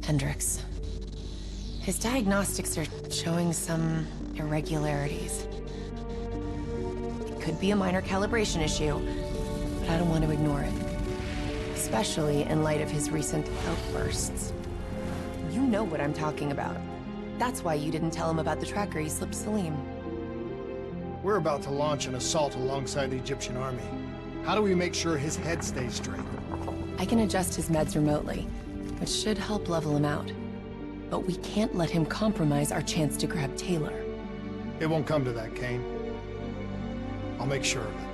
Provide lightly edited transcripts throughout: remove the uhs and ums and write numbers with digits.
Hendricks. His diagnostics are showing some irregularities. It could be a minor calibration issue, but I don't want to ignore it. Especially in light of his recent outbursts. You know what I'm talking about. That's why you didn't tell him about the tracker he slipped Salim. We're about to launch an assault alongside the Egyptian army. How do we make sure his head stays straight? I can adjust his meds remotely, which should help level him out. But we can't let him compromise our chance to grab Taylor. It won't come to that, Kane. I'll make sure of it.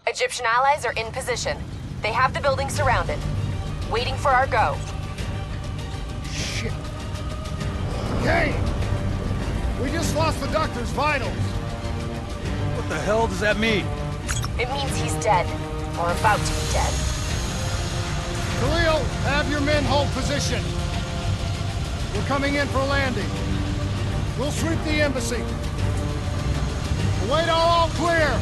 Egyptian allies are in position. They have the building surrounded. Waiting for our go. Shit. Kane! We just lost the doctor's vitals. What the hell does that mean? It means he's dead. Or about to be dead. Khalil, have your men hold position. We're coming in for landing. We'll sweep the embassy. Await all clear.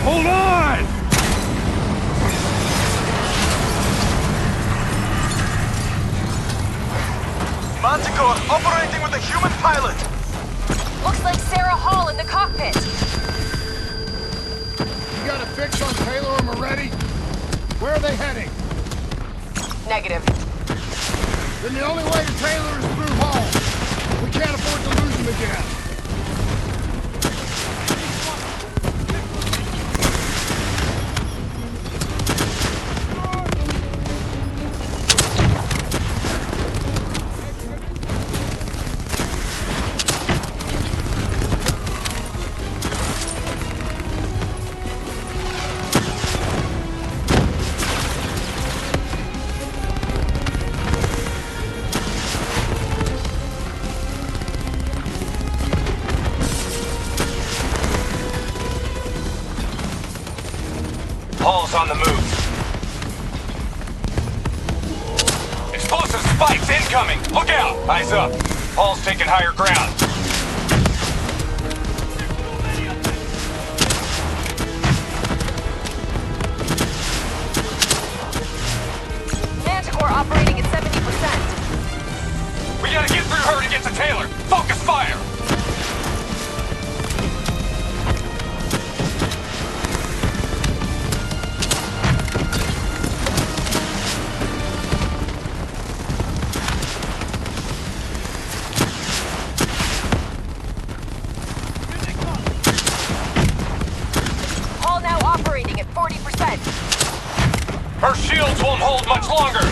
Hold on! Manticore operating with a human pilot! Looks like Sarah Hall in the cockpit! You got a fix on Taylor and Moretti? Where are they heading? Negative. Then the only way to Taylor is through Hall. We can't afford to lose him again. Hall's on the move. Explosive spikes incoming! Look out! Eyes up. Hall's taking higher ground. Manticore operating at 70%. We gotta get through her to get to Taylor. Focus fire! Hall now operating at 40%. Her shields won't hold much longer!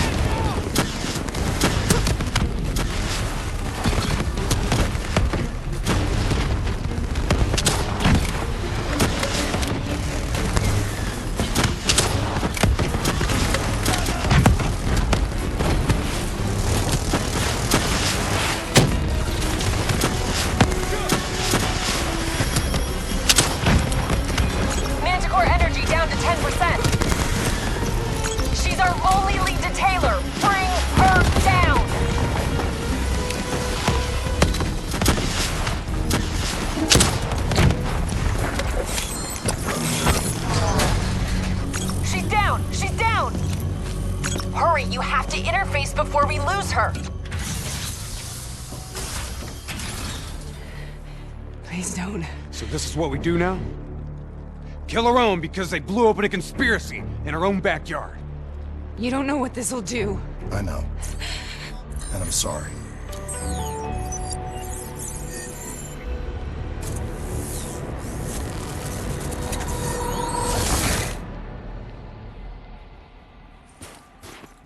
Manticore energy down to 10%. She's our only lead to Taylor. Bring her down! She's down! She's down! Hurry, you have to interface before we lose her. Please don't. So this is what we do now? Kill our own because they blew open a conspiracy in our own backyard. You don't know what this'll do. I know. And I'm sorry.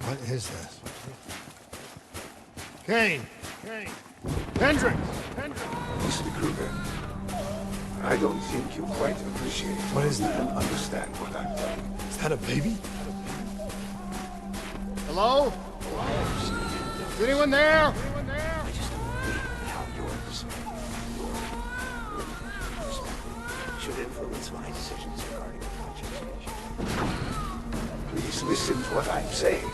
What is this? Kane! Kane! Hendricks! Hendricks! Mr. Kruger, I don't think you quite appreciate What is that? and understand what I'm telling you. Is that a baby? Hello? Is anyone there? I just believe how your perspective should influence my decisions regarding the project. Please listen to what I'm saying.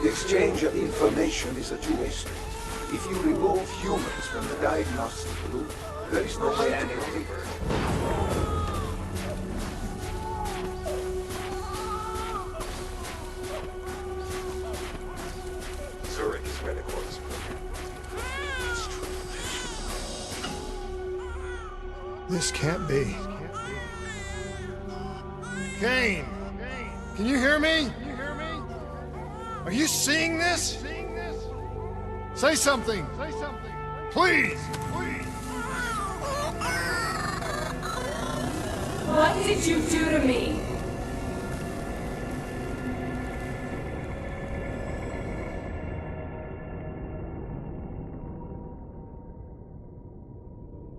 The exchange of information is a two-way street. If you remove humans from the diagnostic loop, there is no way to deliver. Zurich is where the quarters program. It's true. This can't be. Kane! Can you hear me? Are you seeing this? Say something! Please! What did you do to me?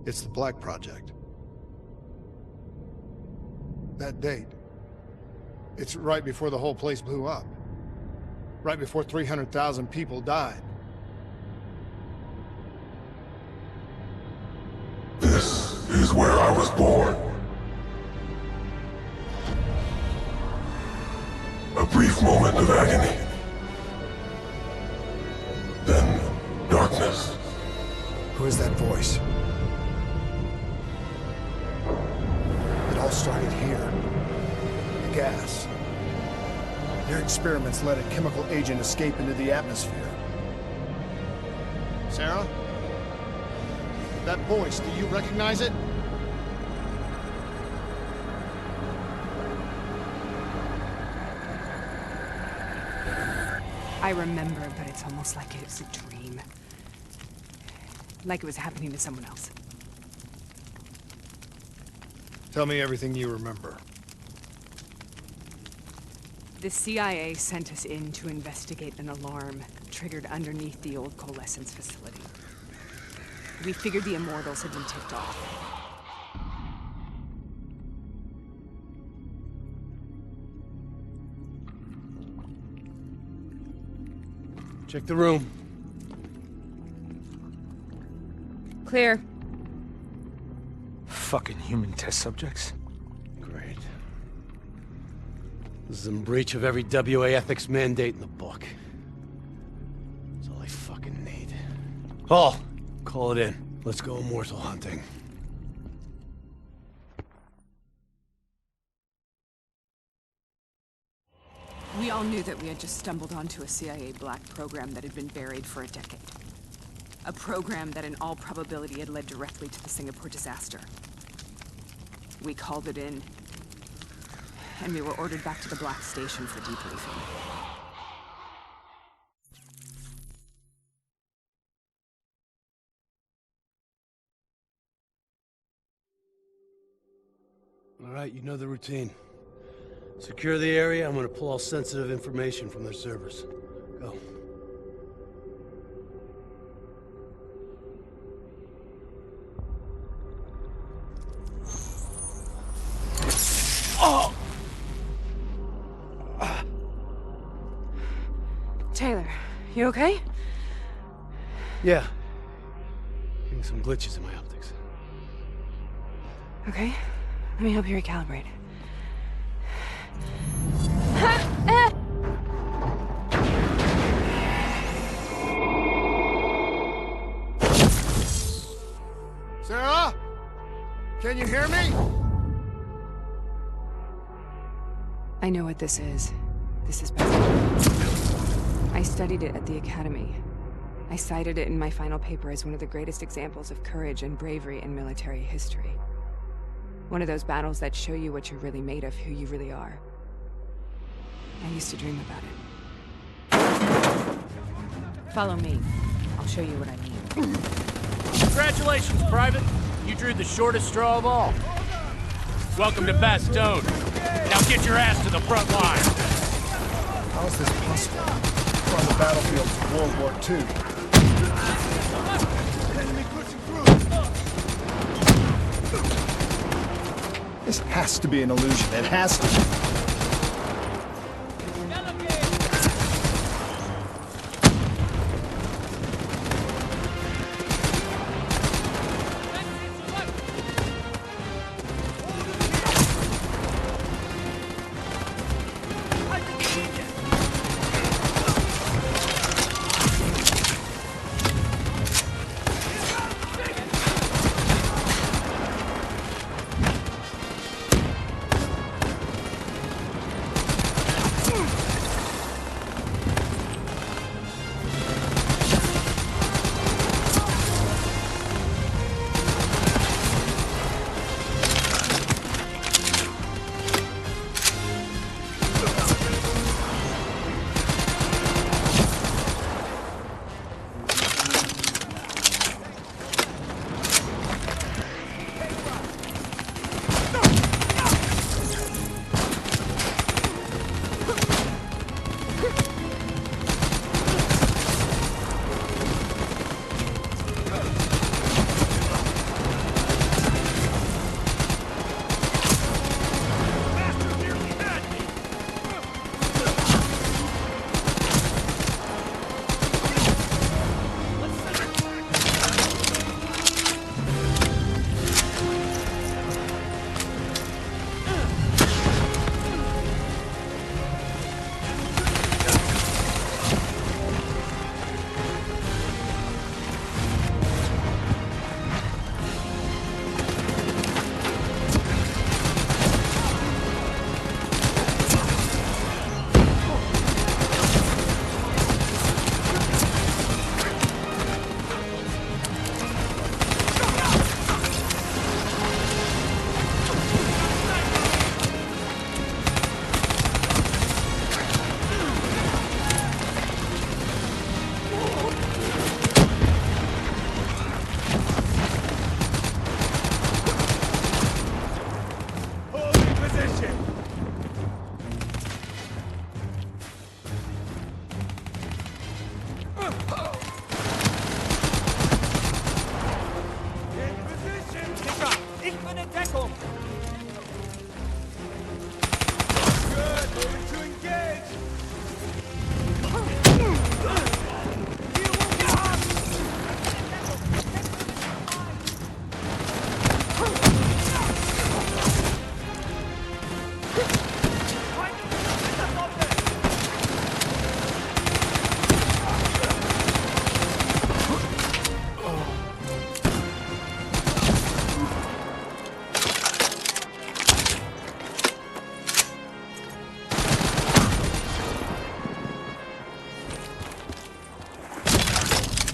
It's the Black Project. That date. It's right before the whole place blew up. Right before 300,000 people died. This is where I was born. A brief moment of agony. Then darkness. Who is that voice? It all started here. The gas. Their experiments let a chemical agent escape into the atmosphere. Sarah? That voice, do you recognize it? I remember, but it's almost like it was a dream. Like it was happening to someone else. Tell me everything you remember. The CIA sent us in to investigate an alarm triggered underneath the old coalescence facility. We figured the Immortals had been tipped off. Check the room. Clear. Fucking human test subjects? Great. This is in breach of every WA ethics mandate in the book. That's all I fucking need. Paul, call it in. Let's go immortal hunting. We all knew that we had just stumbled onto a CIA black program that had been buried for a decade. A program that in all probability had led directly to the Singapore disaster. We called it in, and we were ordered back to the Black Station for debriefing. All right, you know the routine. Secure the area. I'm gonna pull all sensitive information from their servers. Go. Oh! Taylor, you okay? Yeah. Getting some glitches in my optics. Okay. Let me help you recalibrate. Sarah? Can you hear me? I know what this is. This is best. I studied it at the Academy. I cited it in my final paper as one of the greatest examples of courage and bravery in military history. One of those battles that show you what you're really made of, who you really are. I used to dream about it. Follow me. I'll show you what I mean. Congratulations, Private. You drew the shortest straw of all. Welcome to Bastogne. Now get your ass to the front line. How is this possible? We're on the battlefields of World War II. Enemy pushing through. This has to be an illusion. It has to be.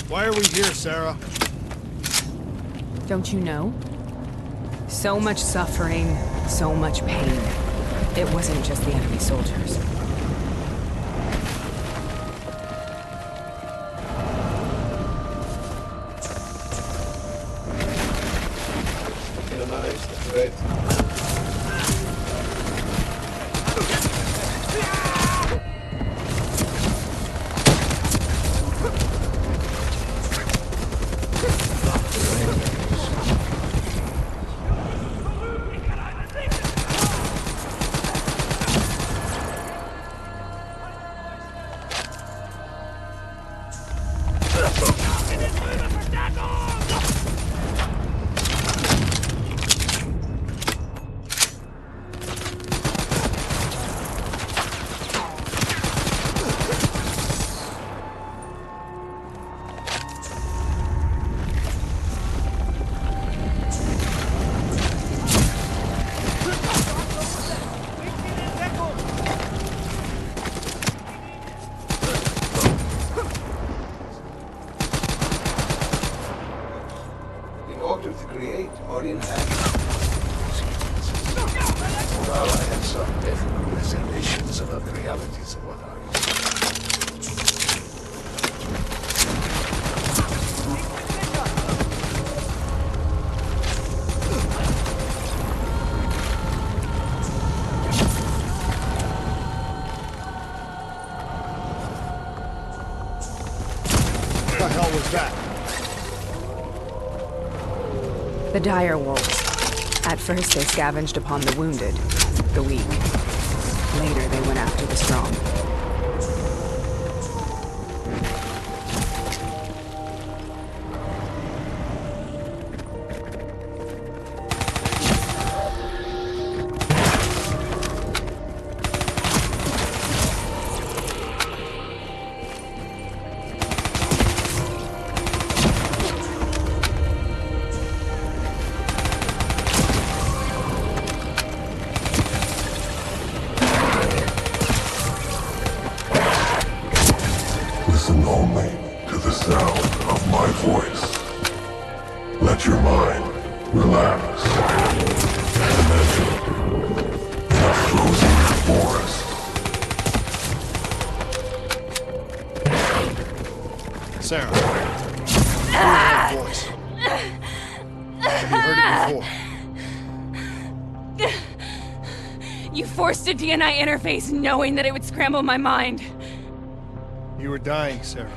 Why are we here, Sarah? Don't you know? So much suffering, so much pain. It wasn't just the enemy soldiers. Minimize the threat. What the hell was that? The dire wolves. At first they scavenged upon the wounded, the weak. Later they went after the strong. Listen only to the sound of my voice. Let your mind relax. Imagine a frozen forest. Sarah. That voice. Have you heard it before? You forced a DNI interface knowing that it would scramble my mind. You were dying, Sarah.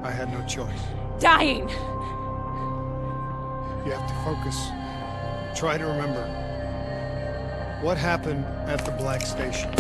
I had no choice. Dying! You have to focus. Try to remember. What happened at the Black Station?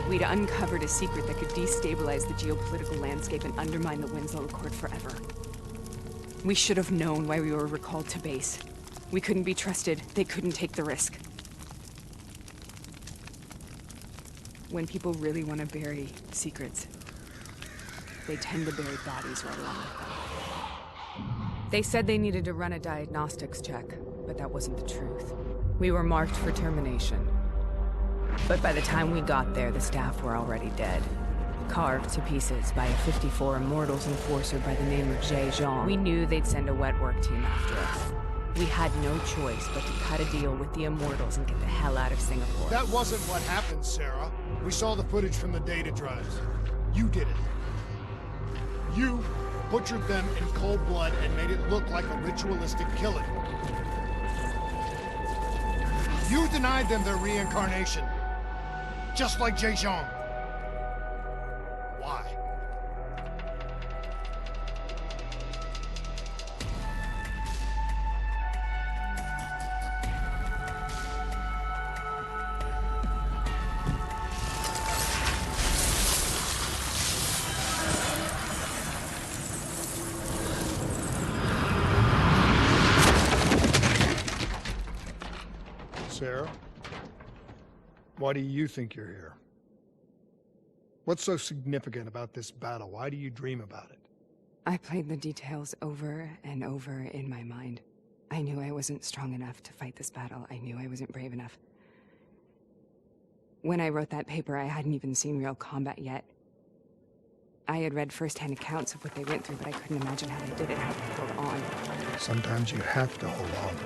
We'd uncovered a secret that could destabilize the geopolitical landscape and undermine the Winslow Accord forever. We should have known why we were recalled to base. We couldn't be trusted. They couldn't take the risk. When people really want to bury secrets, they tend to bury bodies right along with them. They said they needed to run a diagnostics check, but that wasn't the truth. We were marked for termination. But by the time we got there, the staff were already dead. Carved to pieces by a 54 Immortals enforcer by the name of Jay Zhang. We knew they'd send a wet work team after us. We had no choice but to cut a deal with the Immortals and get the hell out of Singapore. That wasn't what happened, Sarah. We saw the footage from the data drives. You did it. You butchered them in cold blood and made it look like a ritualistic killing. You denied them their reincarnation. Just like Jay Zhang. Why? Sarah? Why do you think you're here? What's so significant about this battle? Why do you dream about it? I played the details over and over in my mind. I knew I wasn't strong enough to fight this battle. I knew I wasn't brave enough. When I wrote that paper, I hadn't even seen real combat yet. I had read first-hand accounts of what they went through, but I couldn't imagine how they did it, how they held on. Sometimes you have to hold on.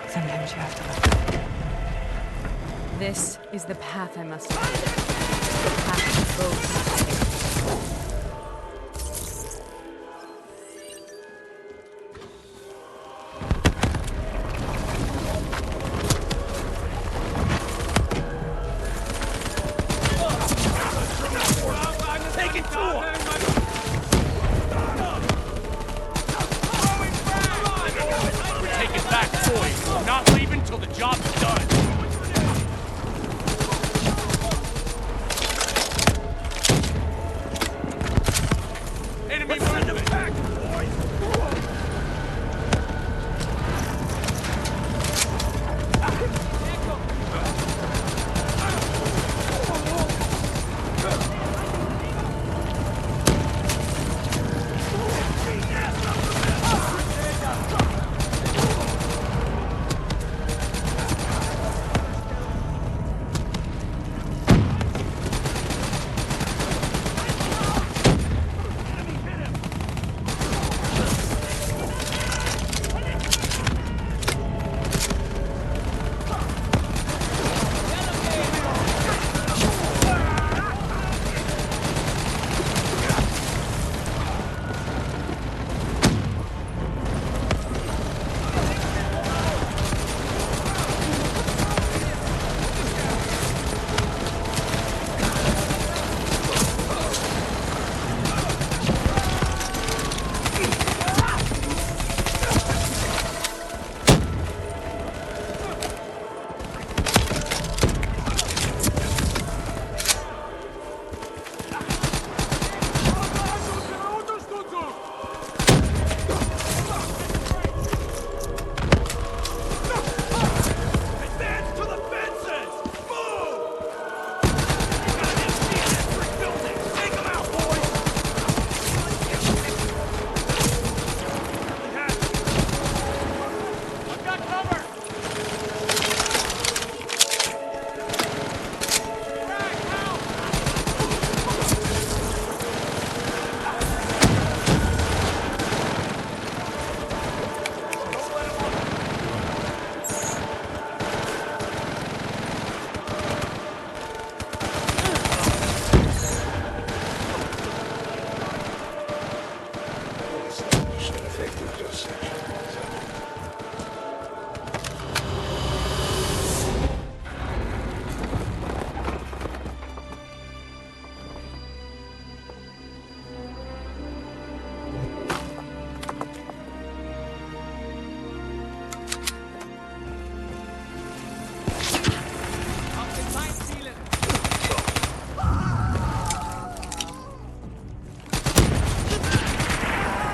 Sometimes you have to live. This is the path I must take. The path we both must take.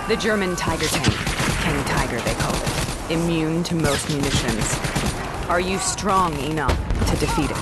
The German Tiger tank. King Tiger, they call it. Immune to most munitions. Are you strong enough to defeat it?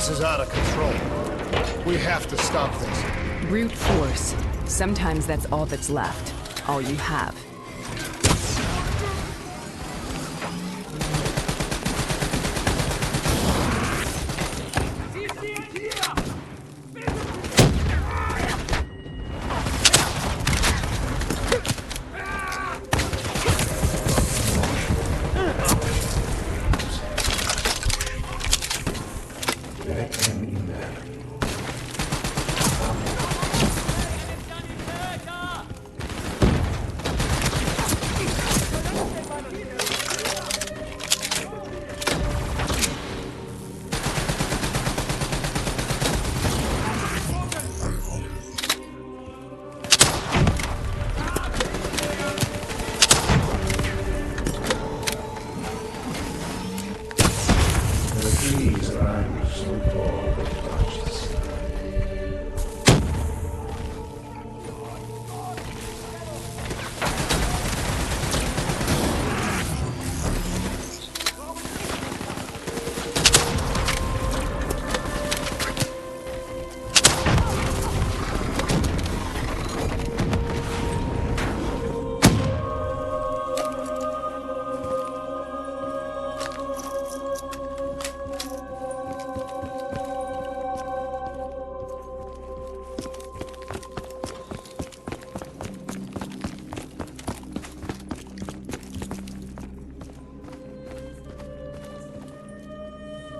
This is out of control. We have to stop this. Brute force. Sometimes that's all that's left. All you have.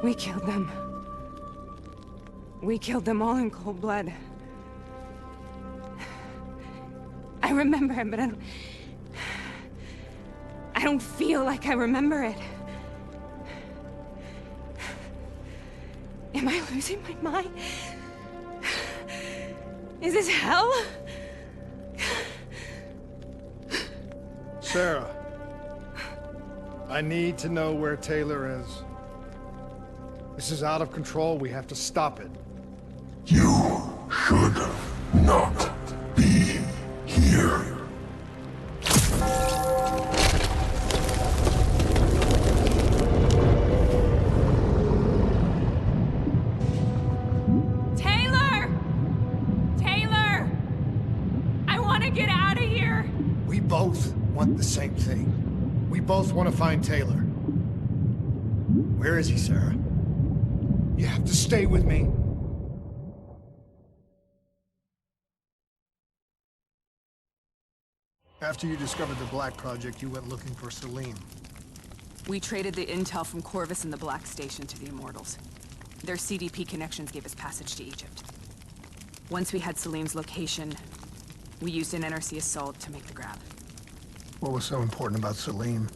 We killed them. We killed them all in cold blood. I remember it, but I don't feel like I remember it. Am I losing my mind? Is this hell? Sarah, I need to know where Taylor is. This is out of control. We have to stop it. You should not be here. Taylor! Taylor! I want to get out of here! We both want the same thing. We both want to find Taylor. Where is he, Sarah? You have to stay with me. After you discovered the Black Project, you went looking for Salim. We traded the intel from Corvus and the Black Station to the Immortals. Their CDP connections gave us passage to Egypt. Once we had Salim's location, we used an NRC assault to make the grab. What was so important about Salim?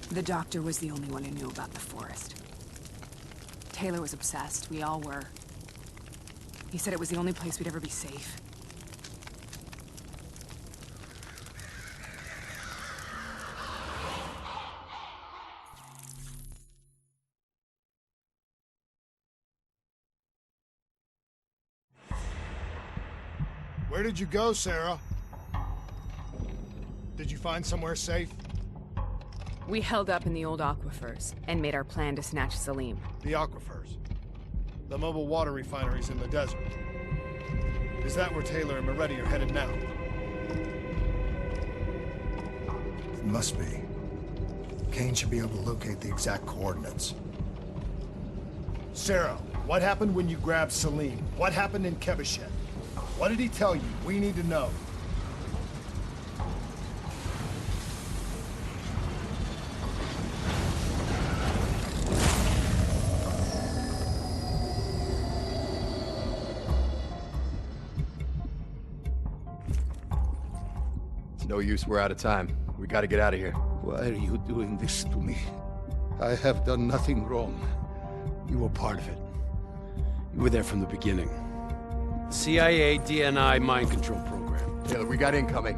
The doctor was the only one who knew about the forest. Taylor was obsessed. We all were. He said it was the only place we'd ever be safe. Where did you go, Sarah? Did you find somewhere safe? We held up in the old aquifers and made our plan to snatch Salim. The aquifers. The mobile water refineries in the desert. Is that where Taylor and Moretti are headed now? It must be. Kane should be able to locate the exact coordinates. Sarah, what happened when you grabbed Salim? What happened in Kebashet? What did he tell you? We need to know. It's no use, we're out of time. We gotta get out of here. Why are you doing this to me? I have done nothing wrong. You were part of it. You were there from the beginning. The CIA DNI mind control program. Taylor, we got incoming.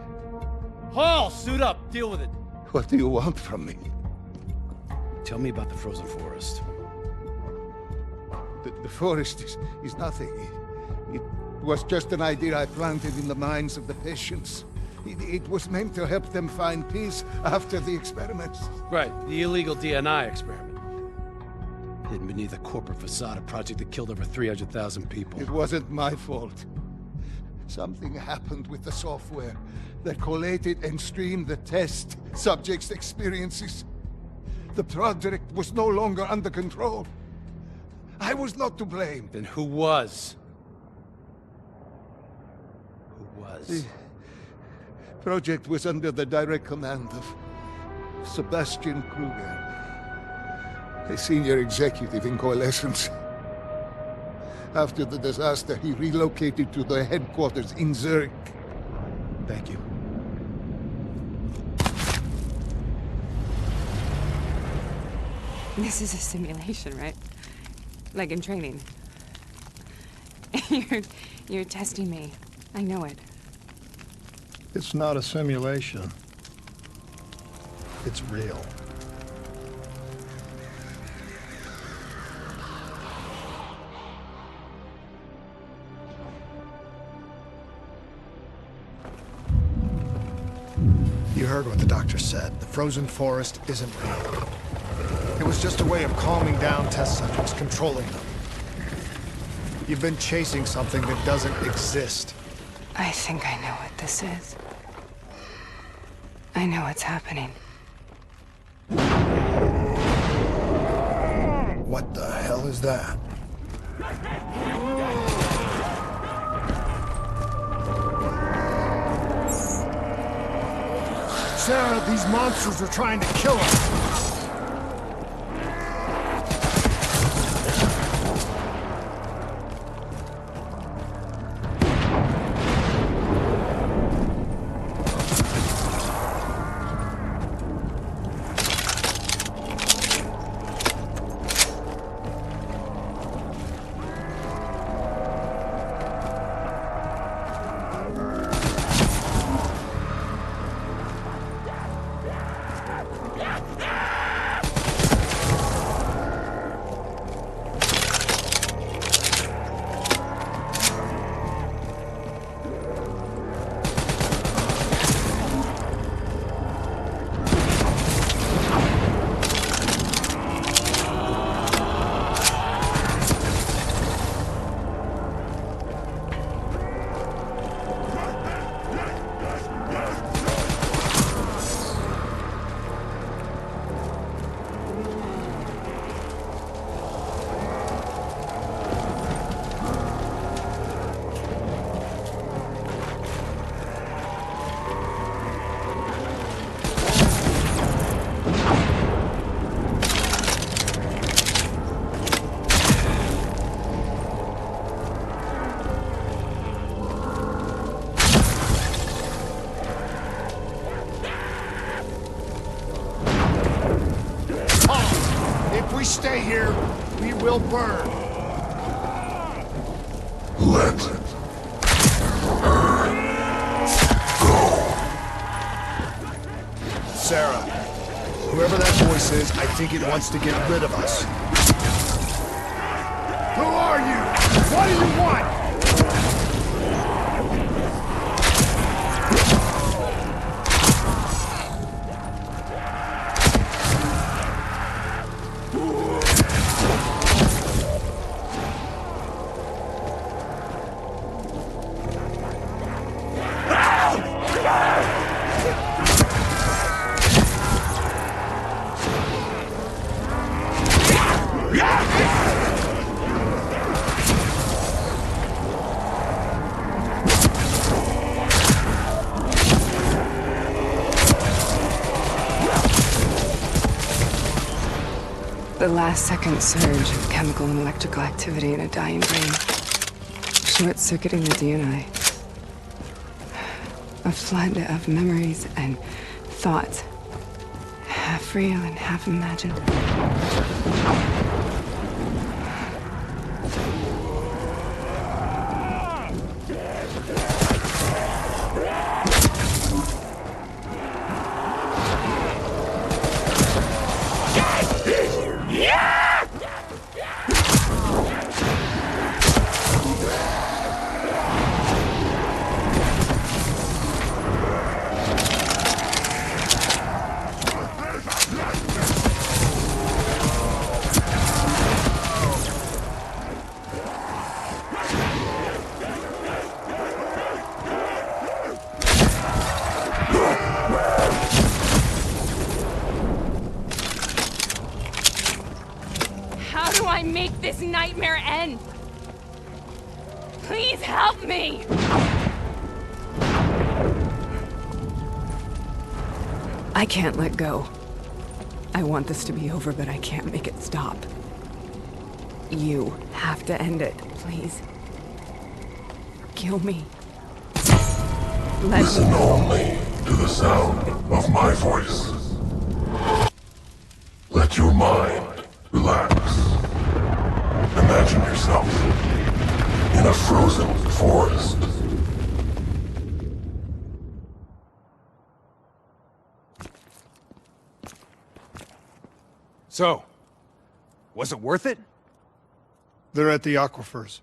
Hall, suit up. Deal with it. What do you want from me? Tell me about the frozen forest. The forest is nothing. It was just an idea I planted in the minds of the patients. It was meant to help them find peace after the experiments. Right, the illegal DNI experiment. hidden beneath a corporate facade, a project that killed over 300,000 people. It wasn't my fault. Something happened with the software that collated and streamed the test subjects' experiences. The project was no longer under control. I was not to blame. Then who was? Who was? The project was under the direct command of Sebastian Kruger, a senior executive in Coalescence. After the disaster, he relocated to the headquarters in Zurich. Thank you. This is a simulation, right? Like in training. You're testing me. I know it. It's not a simulation. It's real. You heard what the doctor said. The frozen forest isn't real. It was just a way of calming down test subjects, controlling them. You've been chasing something that doesn't exist. I think I know what this is. I know what's happening. What the hell is that? Sarah, these monsters are trying to kill us! If we stay here, we will burn. Let her go. Sarah, whoever that voice is, I think it wants to get rid of us. Who are you? What do you want? The last-second surge of chemical and electrical activity in a dying brain. Short-circuiting the DNA. A flood of memories and thoughts. Half real and half imagined. nightmare end? Please help me! I can't let go. I want this to be over, but I can't make it stop. You have to end it, please. Kill me. Listen only to the sound of my voice. Let your mind relax. Imagine yourself in a frozen forest. So, was it worth it? They're at the aquifers.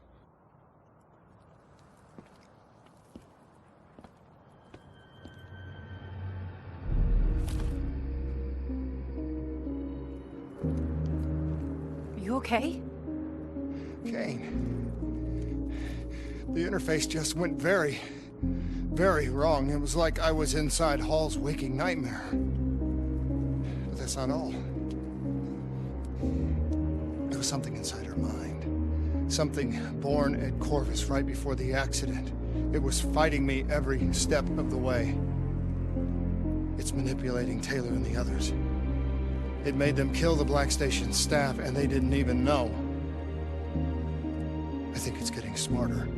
You okay? Kane. The interface just went very wrong. It was like I was inside Hall's waking nightmare. But that's not all. There was something inside her mind. Something born at Corvus right before the accident. It was fighting me every step of the way. It's manipulating Taylor and the others. It made them kill the Black Station staff, and they didn't even know. I think it's getting smarter.